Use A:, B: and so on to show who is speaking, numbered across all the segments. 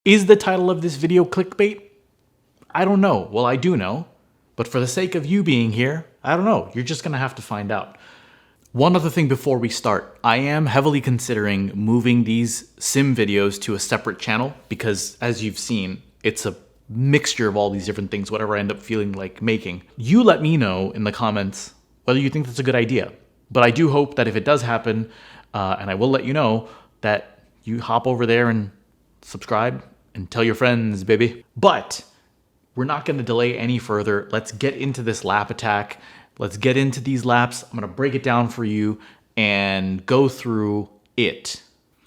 A: Is the title of this video clickbait? I don't know. Well, I do know. But for the sake of you being here, I don't know. You're just going to have to find out. One other thing before we start. I am heavily considering moving these sim videos to a separate channel because, as you've seen, it's a mixture of all these different things, whatever I end up feeling like making. You let me know in the comments whether you think that's a good idea. But I do hope that if it does happen, and I will let you know, that you hop over there and subscribe and tell your friends, baby. But we're not going to delay any further. Let's get into this lap attack. Let's get into these laps. I'm going to break it down for you and go through it.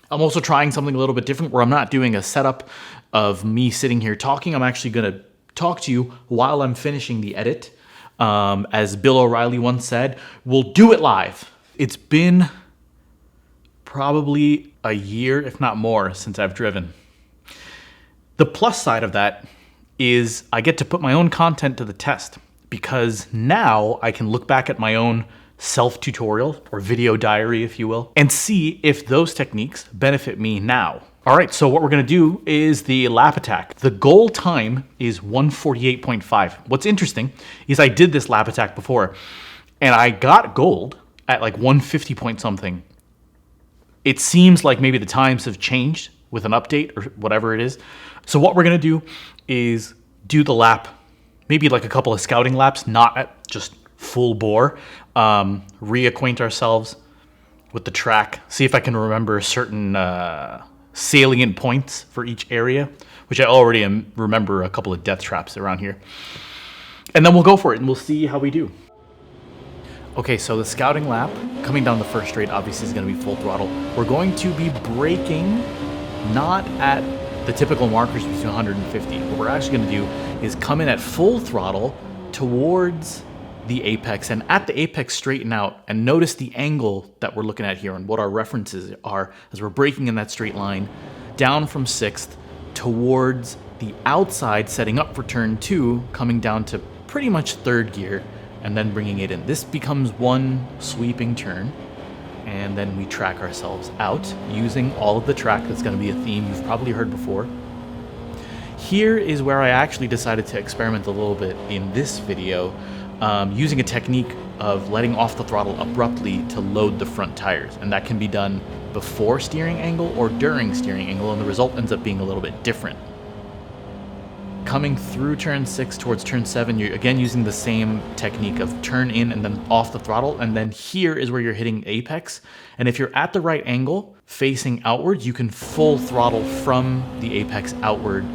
A: I'm also trying something a little bit different where I'm not doing a setup of me sitting here talking. I'm actually going to talk to you while I'm finishing the edit. As Bill O'Reilly once said, we'll do it live. It's been probably a year, if not more, since I've driven. The plus side of that is I get to put my own content to the test because now I can look back at my own self-tutorial or video diary, if you will, and see if those techniques benefit me now. All right, so what we're gonna do is the lap attack. The goal time is 1:48.5. What's interesting is I did this lap attack before and I got gold at like 150 point something. It seems like maybe the times have changed with an update or whatever it is. So what we're gonna do is do the lap, maybe like a couple of scouting laps, not at just full bore, reacquaint ourselves with the track, see if I can remember certain salient points for each area, which I already remember a couple of death traps around here. And then we'll go for it and we'll see how we do. Okay, so the scouting lap, coming down the first straight, obviously is gonna be full throttle. We're going to be braking not at the typical markers between 150. What we're actually gonna do is come in at full throttle towards the apex, and at the apex straighten out and notice the angle that we're looking at here and what our references are as we're braking in that straight line down from 6th towards the outside, setting up for turn 2, coming down to pretty much 3rd gear and then bringing it in. This becomes one sweeping turn, and then we track ourselves out using all of the track. That's going to be a theme you've probably heard before. Here is where I actually decided to experiment a little bit in this video, using a technique of letting off the throttle abruptly to load the front tires. And that can be done before steering angle or during steering angle, and the result ends up being a little bit different. Coming through turn 6 towards turn 7, you're again using the same technique of turn in and then off the throttle, and then here is where you're hitting apex. And if you're at the right angle, facing outward, you can full throttle from the apex outward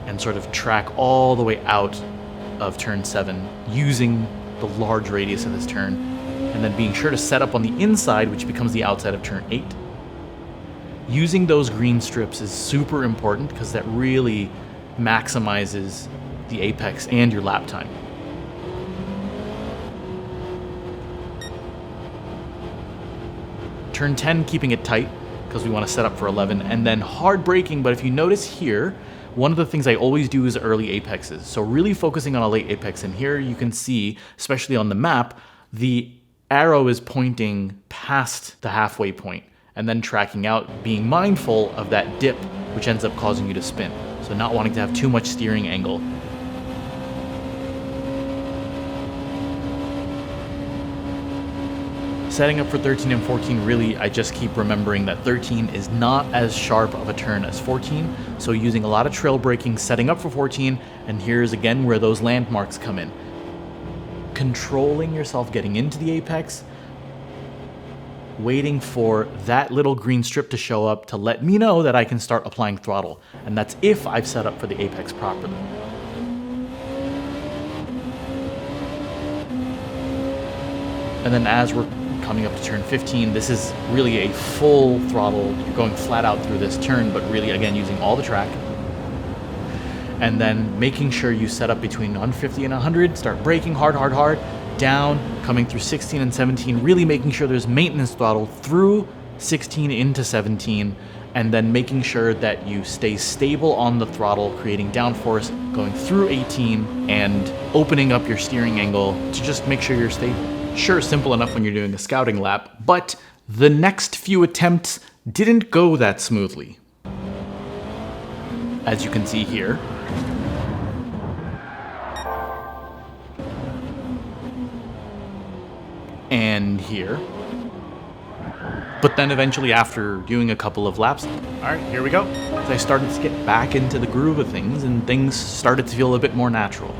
A: and sort of track all the way out of turn 7 using the large radius of this turn, and then being sure to set up on the inside, which becomes the outside of turn 8. Using those green strips is super important because that really maximizes the apex and your lap time. Turn 10, keeping it tight because we want to set up for 11, and then hard braking. But if you notice here, one of the things I always do is early apexes. So really focusing on a late apex, and here you can see, especially on the map, the arrow is pointing past the halfway point and then tracking out, being mindful of that dip, which ends up causing you to spin. So not wanting to have too much steering angle. Setting up for 13 and 14, really, I just keep remembering that 13 is not as sharp of a turn as 14, so using a lot of trail braking, setting up for 14, and here's again where those landmarks come in. Controlling yourself getting into the apex, waiting for that little green strip to show up to let me know that I can start applying throttle, and that's if I've set up for the apex properly. And then as we're coming up to turn 15, this is really a full throttle. You're going flat out through this turn, but really, again, using all the track. And then making sure you set up between 150 and 100, start braking hard, hard, hard, down, coming through 16 and 17, really making sure there's maintenance throttle through 16 into 17, and then making sure that you stay stable on the throttle, creating downforce, going through 18, and opening up your steering angle to just make sure you're stable. Sure, simple enough when you're doing a scouting lap, but the next few attempts didn't go that smoothly. as you can see here. And here. But then eventually, after doing a couple of laps, all right, here we go. I started to get back into the groove of things, and things started to feel a bit more natural.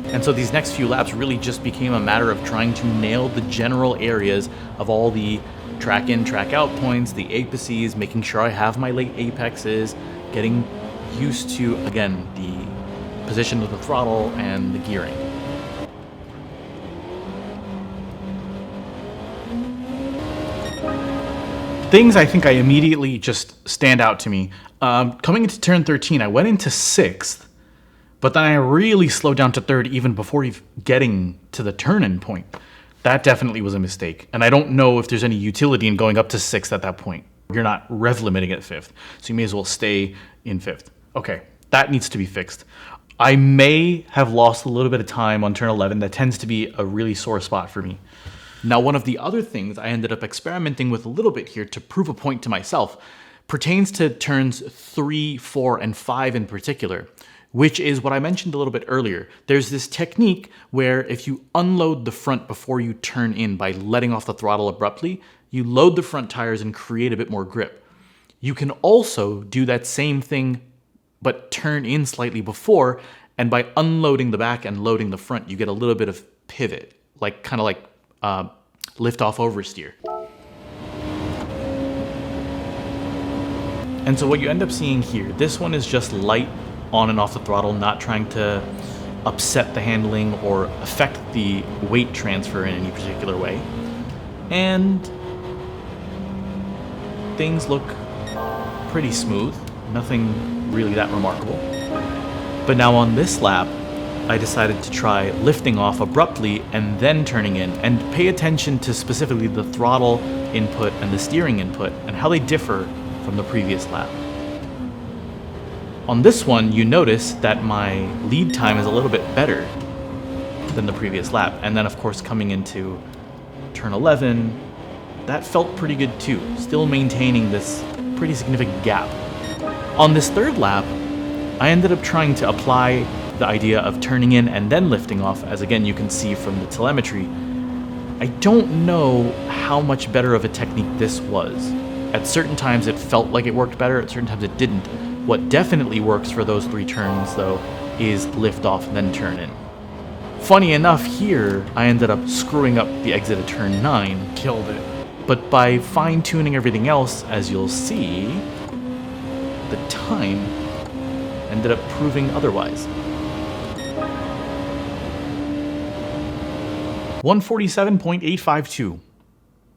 A: And so these next few laps really just became a matter of trying to nail the general areas of all the track in, track out points, the apices, making sure I have my late apexes, getting used to, again, the position of the throttle and the gearing. Things I think I immediately just stand out to me. Coming into turn 13, I went into 6th, but then I really slowed down to 3rd even before getting to the turn-in point. That definitely was a mistake, and I don't know if there's any utility in going up to 6th at that point. You're not rev limiting at 5th, so you may as well stay in 5th. Okay, that needs to be fixed. I may have lost a little bit of time on turn 11. That tends to be a really sore spot for me. Now, one of the other things I ended up experimenting with a little bit here to prove a point to myself pertains to turns 3, 4, and 5 in particular, which is what I mentioned a little bit earlier. There's this technique where if you unload the front before you turn in by letting off the throttle abruptly, you load the front tires and create a bit more grip. You can also do that same thing but turn in slightly before, and by unloading the back and loading the front, you get a little bit of pivot, like kind of like lift off oversteer. And so what you end up seeing here, this one is just light on and off the throttle, not trying to upset the handling or affect the weight transfer in any particular way. And things look pretty smooth, nothing really that remarkable. But now on this lap, I decided to try lifting off abruptly and then turning in, and pay attention to specifically the throttle input and the steering input and how they differ from the previous lap. On this one, you notice that my lead time is a little bit better than the previous lap. And then of course coming into turn 11, that felt pretty good too, still maintaining this pretty significant gap. On this third lap, I ended up trying to apply the idea of turning in and then lifting off, as again you can see from the telemetry. I don't know how much better of a technique this was. At certain times it felt like it worked better, at certain times it didn't. What definitely works for those 3 turns though is lift off then turn in. Funny enough here, I ended up screwing up the exit at turn 9, killed it. But by fine-tuning everything else, as you'll see, the time ended up proving otherwise. 147.852.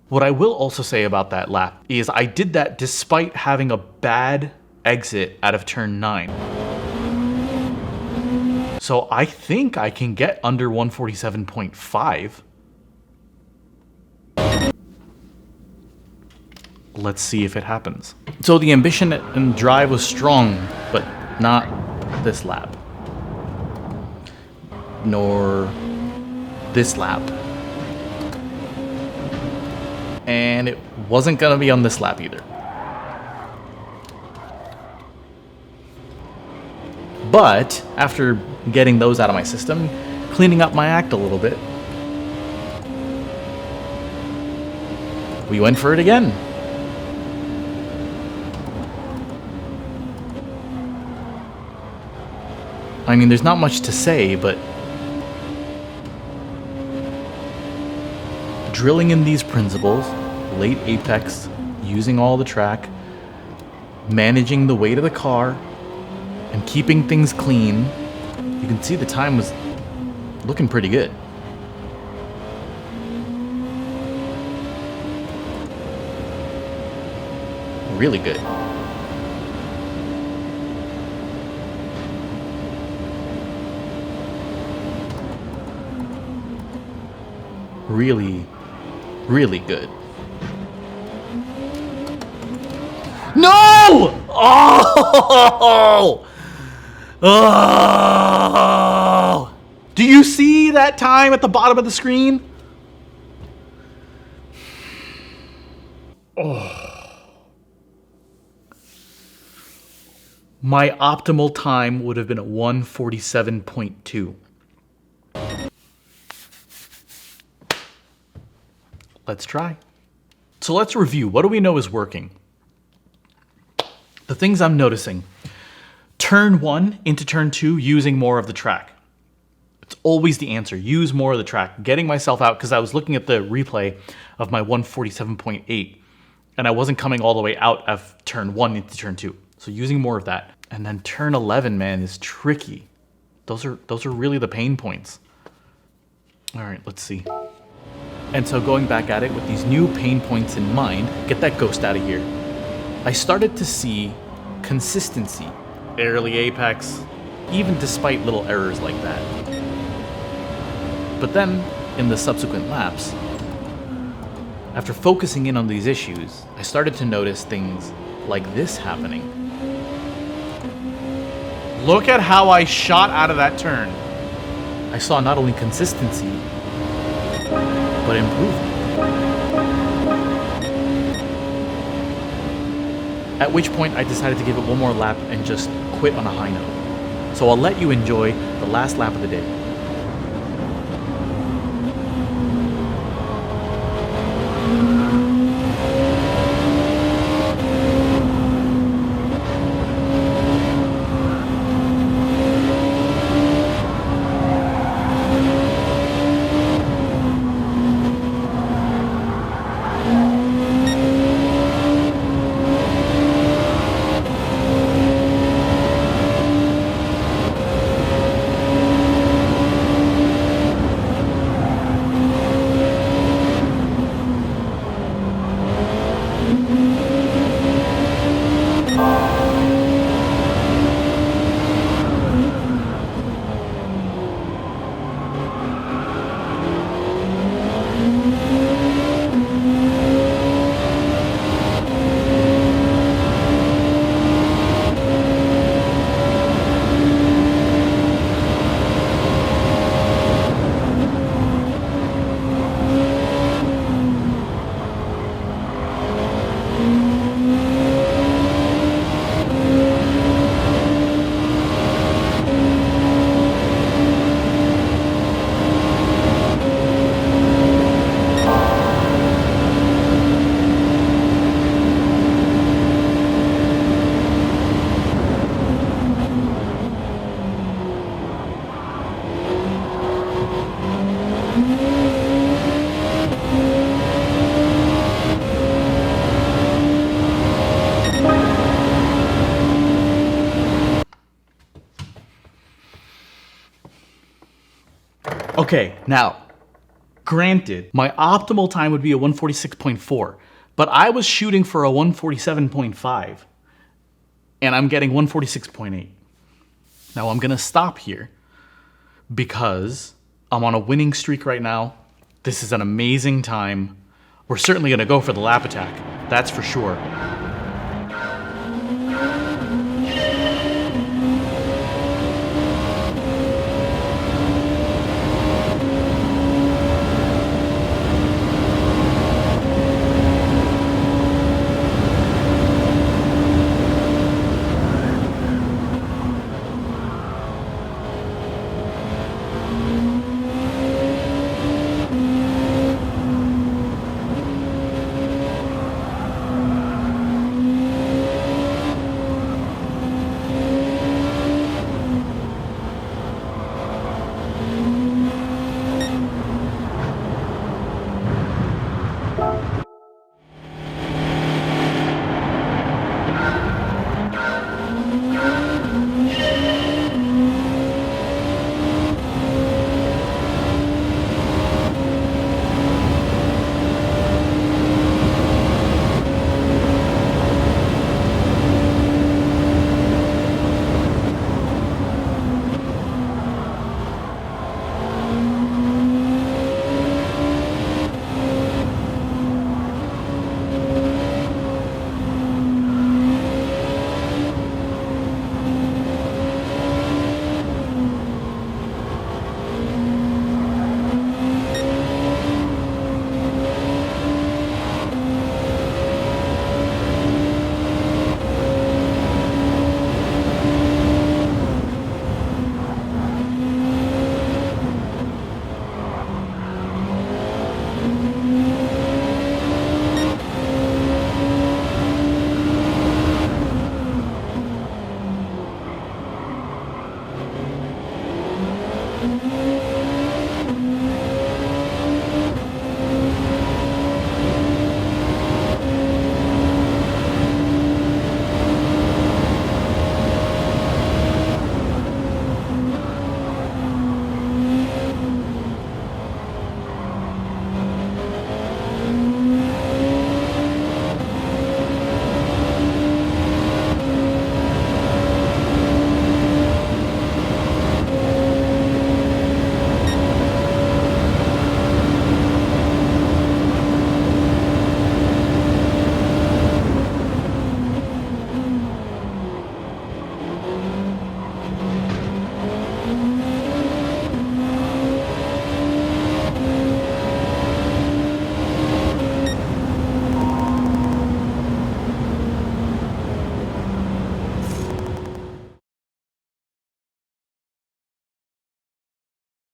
A: What I will also say about that lap is I did that despite having a bad exit out of turn 9. So I think I can get under 147.5. Let's see if it happens. So the ambition and drive was strong, but not this lap. Nor this lap. And it wasn't gonna be on this lap either. But after getting those out of my system, cleaning up my act a little bit, we went for it again. I mean, there's not much to say, but drilling in these principles, late apex, using all the track, managing the weight of the car, and keeping things clean, you can see the time was looking pretty good. Really good. Really, really good. No! Oh! Oh! Do you see that time at the bottom of the screen? My optimal time would have been at 1:47.2. Let's try. So let's review. What do we know is working? The things I'm noticing. Turn 1 into turn 2, using more of the track. It's always the answer. Use more of the track. Getting myself out, because I was looking at the replay of my 1:47.8, and I wasn't coming all the way out of turn 1 into turn 2. So using more of that. And then turn 11, man, is tricky. Those are really the pain points. All right, let's see. And so going back at it with these new pain points in mind, get that ghost out of here. I started to see consistency, early apex, even despite little errors like that. But then, in the subsequent laps, after focusing in on these issues, I started to notice things like this happening. Look at how I shot out of that turn. I saw not only consistency, but improvement. At which point I decided to give it one more lap and just quit on a high note. So I'll let you enjoy the last lap of the day. Okay, now, granted, my optimal time would be a 1:46.4, but I was shooting for a 1:47.5, and I'm getting 1:46.8. Now I'm gonna stop here because I'm on a winning streak right now. This is an amazing time. We're certainly gonna go for the lap attack, that's for sure.